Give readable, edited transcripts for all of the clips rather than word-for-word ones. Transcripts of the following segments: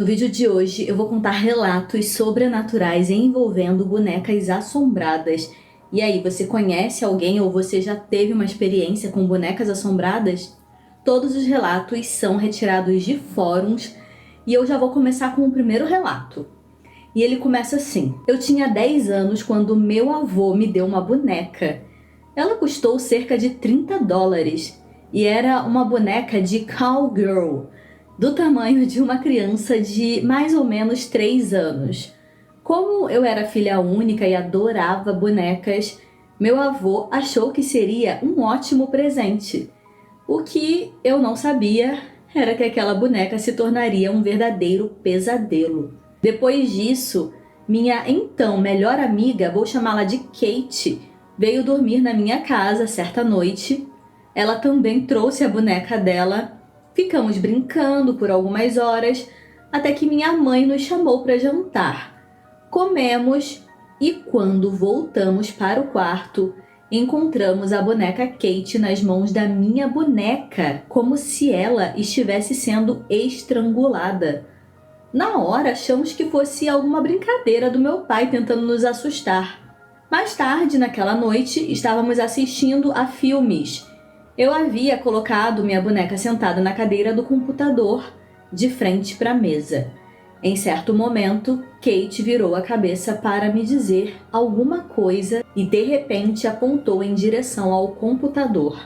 No vídeo de hoje eu vou contar relatos sobrenaturais envolvendo bonecas assombradas. E aí, você conhece alguém ou você já teve uma experiência com bonecas assombradas? Todos os relatos são retirados de fóruns e eu já vou começar com o primeiro relato. E ele começa assim: eu tinha 10 anos quando meu avô me deu uma boneca. Ela custou cerca de $30 e era uma boneca de cowgirl, do tamanho de uma criança de mais ou menos 3 anos. Como eu era filha única e adorava bonecas, meu avô achou que seria um ótimo presente. O que eu não sabia era que aquela boneca se tornaria um verdadeiro pesadelo. Depois disso, minha então melhor amiga, vou chamá-la de Kate, veio dormir na minha casa certa noite. Ela também trouxe a boneca dela. Ficamos brincando por algumas horas, até que minha mãe nos chamou para jantar. Comemos e quando voltamos para o quarto, encontramos a boneca Kate nas mãos da minha boneca, como se ela estivesse sendo estrangulada. Na hora, achamos que fosse alguma brincadeira do meu pai tentando nos assustar. Mais tarde, naquela noite, estávamos assistindo a filmes. Eu havia colocado minha boneca sentada na cadeira do computador, de frente para a mesa. Em certo momento, Kate virou a cabeça para me dizer alguma coisa e de repente apontou em direção ao computador.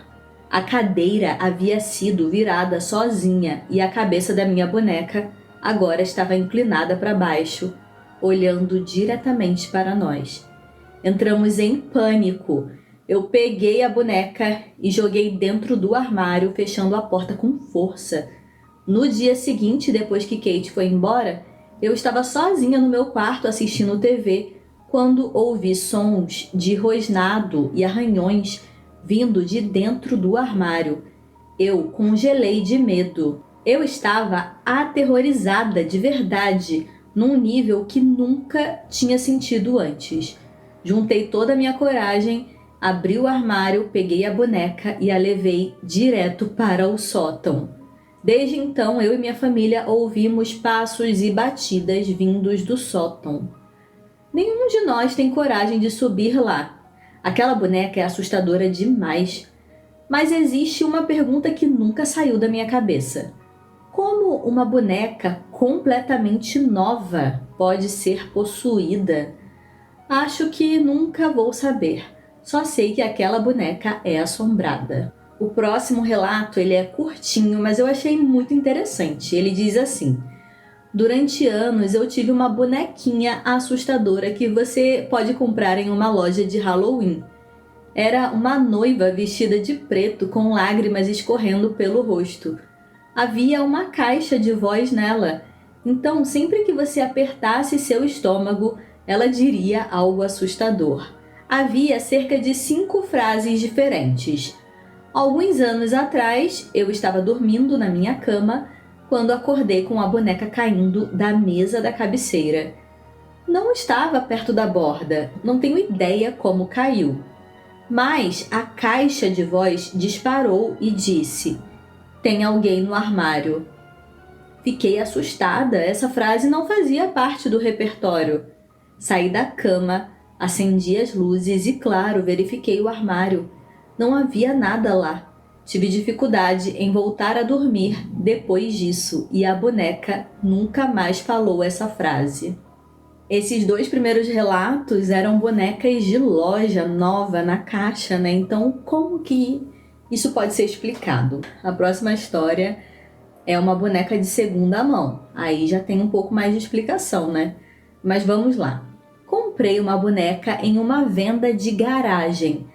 A cadeira havia sido virada sozinha e a cabeça da minha boneca agora estava inclinada para baixo, olhando diretamente para nós. Entramos em pânico. Eu peguei a boneca e joguei dentro do armário, fechando a porta com força. No dia seguinte, depois que Kate foi embora, eu estava sozinha no meu quarto assistindo TV quando ouvi sons de rosnado e arranhões vindo de dentro do armário. Eu congelei de medo. Eu estava aterrorizada de verdade, num nível que nunca tinha sentido antes. Juntei toda a minha coragem, abri o armário, peguei a boneca e a levei direto para o sótão. Desde então, eu e minha família ouvimos passos e batidas vindos do sótão. Nenhum de nós tem coragem de subir lá. Aquela boneca é assustadora demais. Mas existe uma pergunta que nunca saiu da minha cabeça. Como uma boneca completamente nova pode ser possuída? Acho que nunca vou saber. Só sei que aquela boneca é assombrada. O próximo relato ele é curtinho, mas eu achei muito interessante. Ele diz assim: durante anos eu tive uma bonequinha assustadora que você pode comprar em uma loja de Halloween. Era uma noiva vestida de preto com lágrimas escorrendo pelo rosto. Havia uma caixa de voz nela, então sempre que você apertasse seu estômago, ela diria algo assustador. Havia cerca de 5 frases diferentes. Alguns anos atrás, eu estava dormindo na minha cama quando acordei com a boneca caindo da mesa da cabeceira. Não estava perto da borda, não tenho ideia como caiu. Mas a caixa de voz disparou e disse: "Tem alguém no armário." Fiquei assustada, essa frase não fazia parte do repertório. Saí da cama, acendi as luzes e, claro, verifiquei o armário. Não havia nada lá. Tive dificuldade em voltar a dormir depois disso e a boneca nunca mais falou essa frase. Esses 2 primeiros relatos eram bonecas de loja nova na caixa, né? Então, como que isso pode ser explicado? A próxima história é uma boneca de segunda mão. Aí já tem um pouco mais de explicação, né? Mas vamos lá. Comprei uma boneca em uma venda de garagem.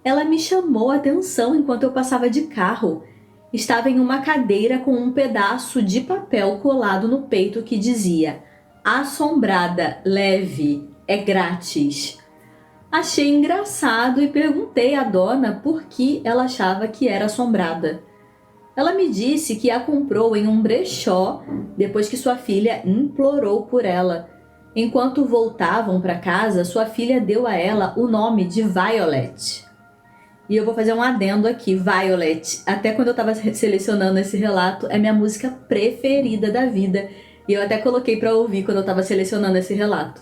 Ela me chamou a atenção enquanto eu passava de carro. Estava em uma cadeira com um pedaço de papel colado no peito que dizia: "Assombrada, leve, é grátis." Achei engraçado e perguntei à dona por que ela achava que era assombrada. Ela me disse que a comprou em um brechó depois que sua filha implorou por ela. Enquanto voltavam para casa, sua filha deu a ela o nome de Violet. E eu vou fazer um adendo aqui, Violet. Até quando eu estava selecionando esse relato, é minha música preferida da vida. E eu até coloquei pra ouvir quando eu tava selecionando esse relato.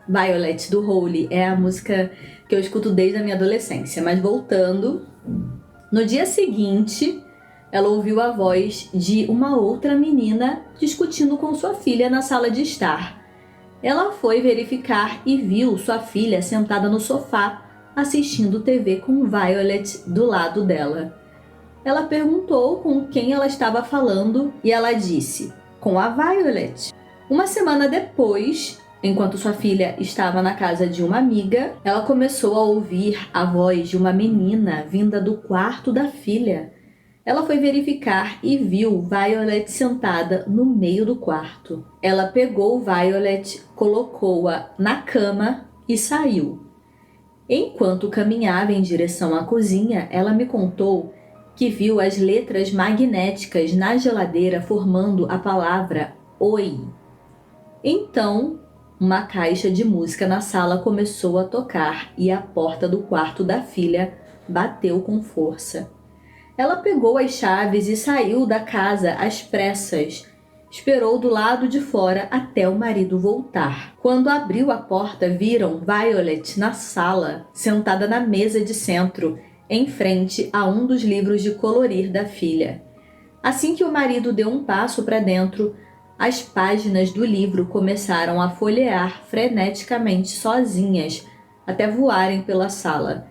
Violet, do Hole, é a música que eu escuto desde a minha adolescência. Mas voltando, no dia seguinte, ela ouviu a voz de uma outra menina discutindo com sua filha na sala de estar. Ela foi verificar e viu sua filha sentada no sofá, assistindo TV com Violet do lado dela. Ela perguntou com quem ela estava falando e ela disse: com a Violet. Uma semana depois, enquanto sua filha estava na casa de uma amiga, ela começou a ouvir a voz de uma menina vinda do quarto da filha. Ela foi verificar e viu Violet sentada no meio do quarto. Ela pegou Violet, colocou-a na cama e saiu. Enquanto caminhava em direção à cozinha, ela me contou que viu as letras magnéticas na geladeira formando a palavra Oi. Então, uma caixa de música na sala começou a tocar e a porta do quarto da filha bateu com força. Ela pegou as chaves e saiu da casa às pressas. Esperou do lado de fora até o marido voltar. Quando abriu a porta, viram Violet na sala, sentada na mesa de centro, em frente a um dos livros de colorir da filha. Assim que o marido deu um passo para dentro, as páginas do livro começaram a folhear freneticamente sozinhas, até voarem pela sala.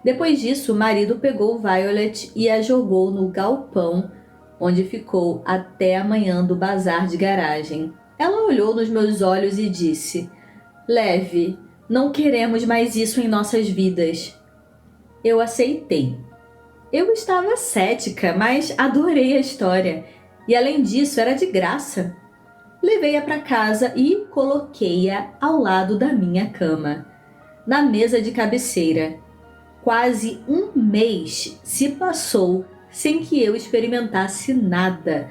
Depois disso, o marido pegou Violet e a jogou no galpão, onde ficou até a manhã do bazar de garagem. Ela olhou nos meus olhos e disse: leve, não queremos mais isso em nossas vidas. Eu aceitei. Eu estava cética, mas adorei a história. E além disso, era de graça. Levei-a para casa e coloquei-a ao lado da minha cama, na mesa de cabeceira. Quase um mês se passou sem que eu experimentasse nada,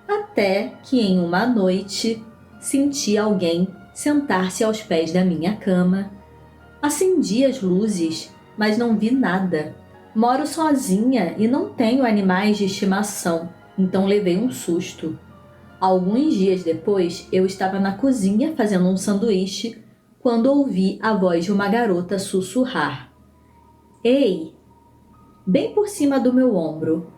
até que em uma noite senti alguém sentar-se aos pés da minha cama. Acendi as luzes, mas não vi nada. Moro sozinha e não tenho animais de estimação, então levei um susto. Alguns dias depois, eu estava na cozinha fazendo um sanduíche quando ouvi a voz de uma garota sussurrar: Ei! Bem por cima do meu ombro.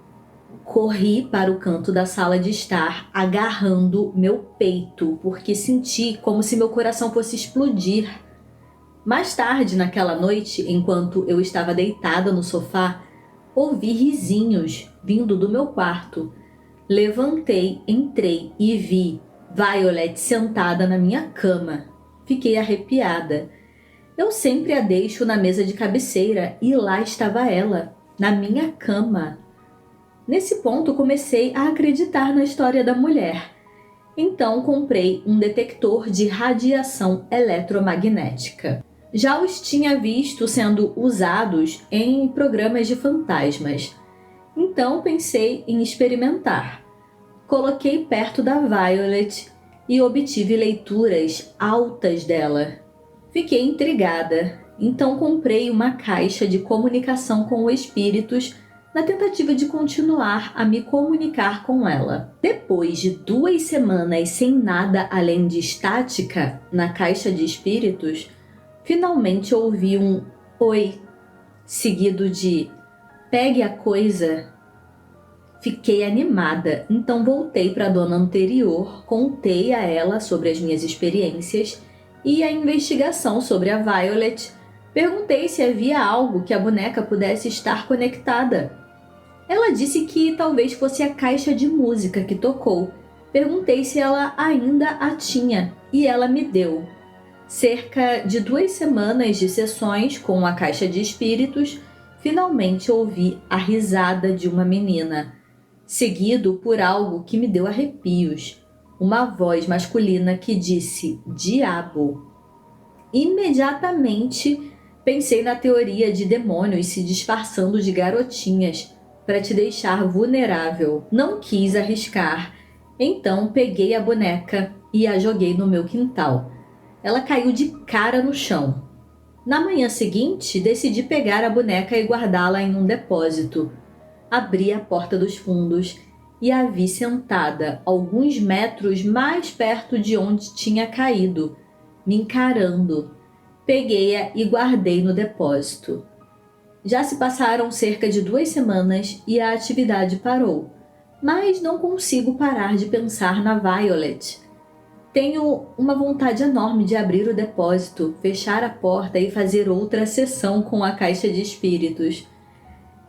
Corri para o canto da sala de estar, agarrando meu peito, porque senti como se meu coração fosse explodir. Mais tarde, naquela noite, enquanto eu estava deitada no sofá, ouvi risinhos vindo do meu quarto. Levantei, entrei e vi Violet sentada na minha cama. Fiquei arrepiada. Eu sempre a deixo na mesa de cabeceira e lá estava ela, na minha cama. Nesse ponto comecei a acreditar na história da mulher. Então comprei um detector de radiação eletromagnética. Já os tinha visto sendo usados em programas de fantasmas. Então pensei em experimentar. Coloquei perto da Violet e obtive leituras altas dela. Fiquei intrigada, então comprei uma caixa de comunicação com espíritos na tentativa de continuar a me comunicar com ela. Depois de 2 semanas sem nada além de estática na caixa de espíritos, finalmente ouvi um oi, seguido de pegue a coisa. Fiquei animada, então voltei para a dona anterior, contei a ela sobre as minhas experiências e a investigação sobre a Violet. Perguntei se havia algo que a boneca pudesse estar conectada. Ela disse que talvez fosse a caixa de música que tocou. Perguntei se ela ainda a tinha e ela me deu. Cerca de 2 semanas de sessões com a caixa de espíritos, finalmente ouvi a risada de uma menina, seguido por algo que me deu arrepios. Uma voz masculina que disse diabo. Imediatamente pensei na teoria de demônios se disfarçando de garotinhas para te deixar vulnerável. Não quis arriscar, então peguei a boneca e a joguei no meu quintal. Ela caiu de cara no chão. Na manhã seguinte, decidi pegar a boneca e guardá-la em um depósito. Abri a porta dos fundos e a vi sentada alguns metros mais perto de onde tinha caído, me encarando. Peguei-a e guardei no depósito. Já se passaram cerca de 2 semanas e a atividade parou, mas não consigo parar de pensar na Violet. Tenho uma vontade enorme de abrir o depósito, fechar a porta e fazer outra sessão com a caixa de espíritos.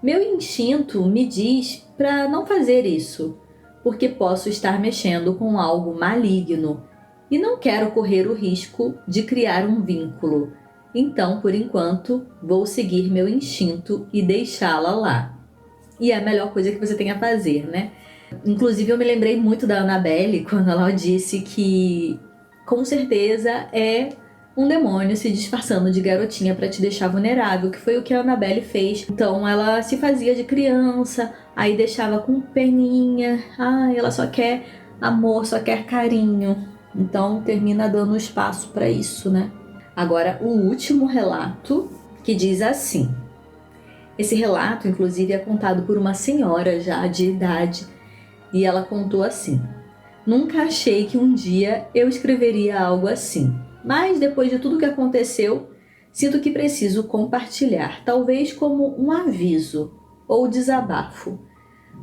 Meu instinto me diz para não fazer isso, porque posso estar mexendo com algo maligno e não quero correr o risco de criar um vínculo. Então, por enquanto, vou seguir meu instinto e deixá-la lá. E é a melhor coisa que você tem a fazer, né? Inclusive, eu me lembrei muito da Annabelle quando ela disse que, com certeza, é um demônio se disfarçando de garotinha para te deixar vulnerável, que foi o que a Annabelle fez. Então, ela se fazia de criança, aí deixava com peninha. Ela só quer amor, só quer carinho. Então, termina dando espaço para isso, né? Agora, o último relato, que diz assim. Esse relato, inclusive, é contado por uma senhora já de idade, e ela contou assim: nunca achei que um dia eu escreveria algo assim, mas depois de tudo que aconteceu, sinto que preciso compartilhar, talvez como um aviso ou desabafo.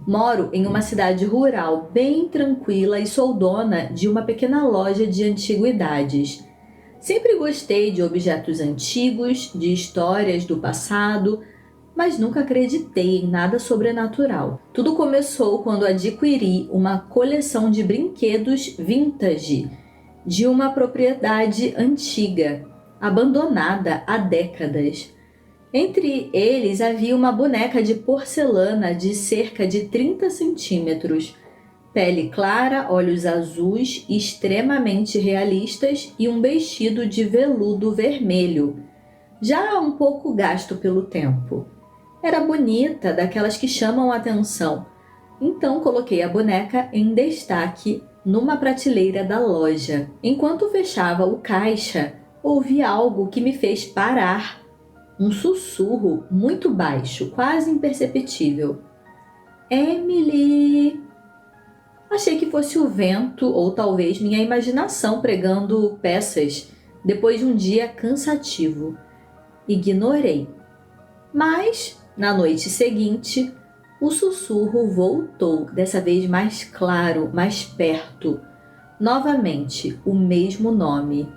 Moro em uma cidade rural bem tranquila e sou dona de uma pequena loja de antiguidades. Sempre gostei de objetos antigos, de histórias do passado, mas nunca acreditei em nada sobrenatural. Tudo começou quando adquiri uma coleção de brinquedos vintage de uma propriedade antiga, abandonada há décadas. Entre eles havia uma boneca de porcelana de cerca de 30 centímetros, pele clara, olhos azuis extremamente realistas e um vestido de veludo vermelho, já um pouco gasto pelo tempo. Era bonita, daquelas que chamam a atenção. Então coloquei a boneca em destaque numa prateleira da loja. Enquanto fechava o caixa, ouvi algo que me fez parar. Um sussurro muito baixo, quase imperceptível. Emily! Achei que fosse o vento ou talvez minha imaginação pregando peças depois de um dia cansativo. Ignorei. Mas, na noite seguinte, o sussurro voltou, dessa vez mais claro, mais perto. Novamente, o mesmo nome.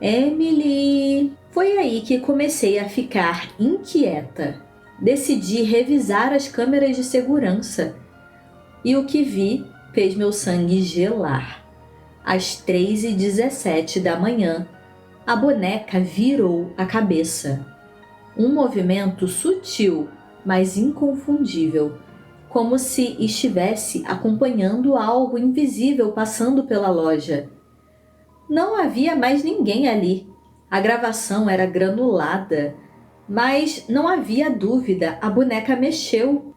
Emily! Foi aí que comecei a ficar inquieta. Decidi revisar as câmeras de segurança. E o que vi fez meu sangue gelar. Às 3h17 da manhã, a boneca virou a cabeça. Um movimento sutil, mas inconfundível, como se estivesse acompanhando algo invisível passando pela loja. Não havia mais ninguém ali. A gravação era granulada, mas não havia dúvida, a boneca mexeu.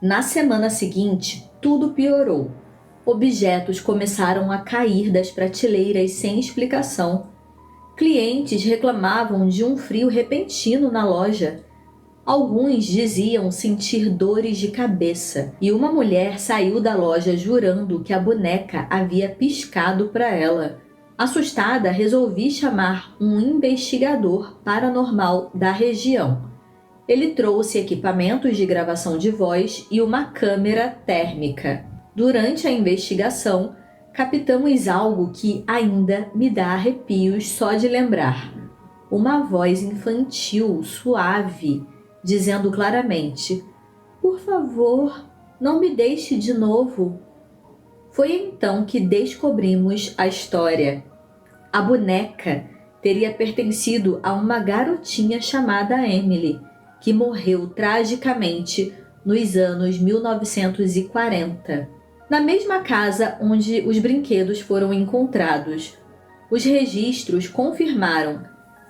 Na semana seguinte, tudo piorou. Objetos começaram a cair das prateleiras sem explicação. Clientes reclamavam de um frio repentino na loja. Alguns diziam sentir dores de cabeça e uma mulher saiu da loja jurando que a boneca havia piscado para ela. Assustada, resolvi chamar um investigador paranormal da região. Ele trouxe equipamentos de gravação de voz e uma câmera térmica. Durante a investigação, captamos algo que ainda me dá arrepios só de lembrar. Uma voz infantil, suave, dizendo claramente: "Por favor, não me deixe de novo." Foi então que descobrimos a história. A boneca teria pertencido a uma garotinha chamada Emily, que morreu tragicamente nos anos 1940. Na mesma casa onde os brinquedos foram encontrados. Os registros confirmaram: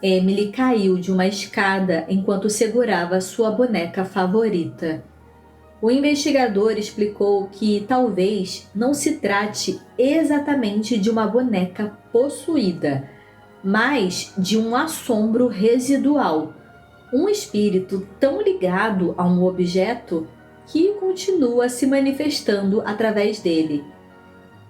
Emily caiu de uma escada enquanto segurava sua boneca favorita. O investigador explicou que talvez não se trate exatamente de uma boneca possuída, mas de um assombro residual. Um espírito tão ligado a um objeto que continua se manifestando através dele.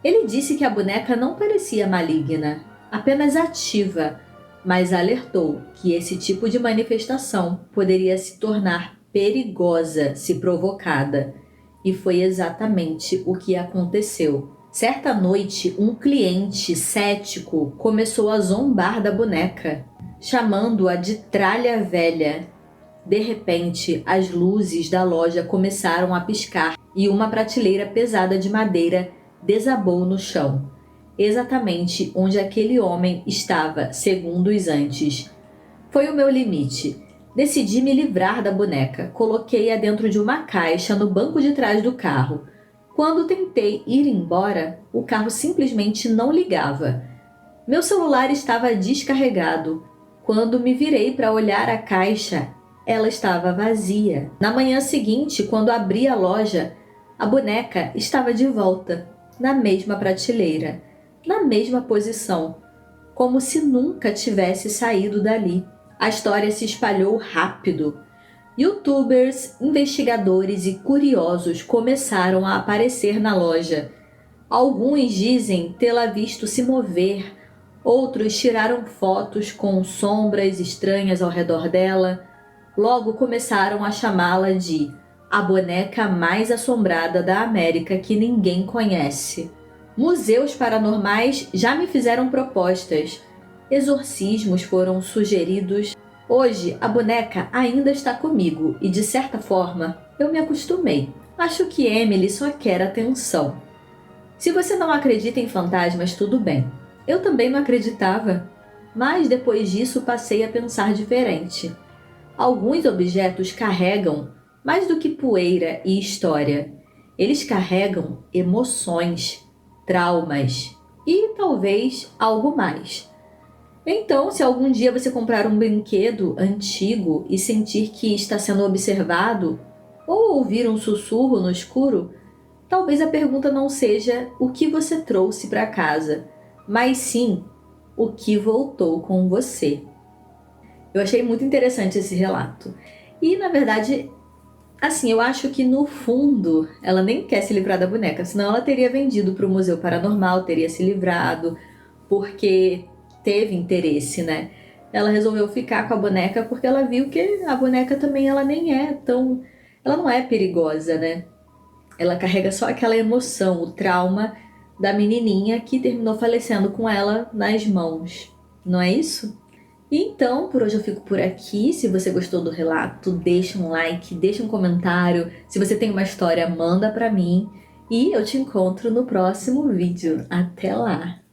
Ele disse que a boneca não parecia maligna, apenas ativa, mas alertou que esse tipo de manifestação poderia se tornar perigosa se provocada. E foi exatamente o que aconteceu. Certa noite, um cliente cético começou a zombar da boneca, chamando-a de tralha velha. De repente, as luzes da loja começaram a piscar e uma prateleira pesada de madeira desabou no chão, exatamente onde aquele homem estava segundos antes. Foi o meu limite. Decidi me livrar da boneca, coloquei-a dentro de uma caixa no banco de trás do carro. Quando tentei ir embora, o carro simplesmente não ligava. Meu celular estava descarregado. Quando me virei para olhar a caixa, ela estava vazia. Na manhã seguinte, quando abri a loja, a boneca estava de volta, na mesma prateleira, na mesma posição, como se nunca tivesse saído dali. A história se espalhou rápido. YouTubers, investigadores e curiosos começaram a aparecer na loja. Alguns dizem tê-la visto se mover, outros tiraram fotos com sombras estranhas ao redor dela. Logo começaram a chamá-la de a boneca mais assombrada da América que ninguém conhece. Museus paranormais já me fizeram propostas. Exorcismos foram sugeridos. Hoje, a boneca ainda está comigo e, de certa forma, eu me acostumei. Acho que Emily só quer atenção. Se você não acredita em fantasmas, tudo bem. Eu também não acreditava. Mas depois disso passei a pensar diferente. Alguns objetos carregam mais do que poeira e história. Eles carregam emoções, traumas e talvez algo mais. Então, se algum dia você comprar um brinquedo antigo e sentir que está sendo observado ou ouvir um sussurro no escuro, talvez a pergunta não seja o que você trouxe para casa, mas sim o que voltou com você. Eu achei muito interessante esse relato. E, na verdade, assim, eu acho que no fundo ela nem quer se livrar da boneca, senão ela teria vendido para o Museu Paranormal, teria se livrado, porque teve interesse, né? Ela resolveu ficar com a boneca porque ela viu que a boneca também ela nem é tão... Ela não é perigosa, né? Ela carrega só aquela emoção, o trauma da menininha que terminou falecendo com ela nas mãos. Não é isso? Então, por hoje eu fico por aqui. Se você gostou do relato, deixa um like, deixa um comentário. Se você tem uma história, manda pra mim. E eu te encontro no próximo vídeo. Até lá!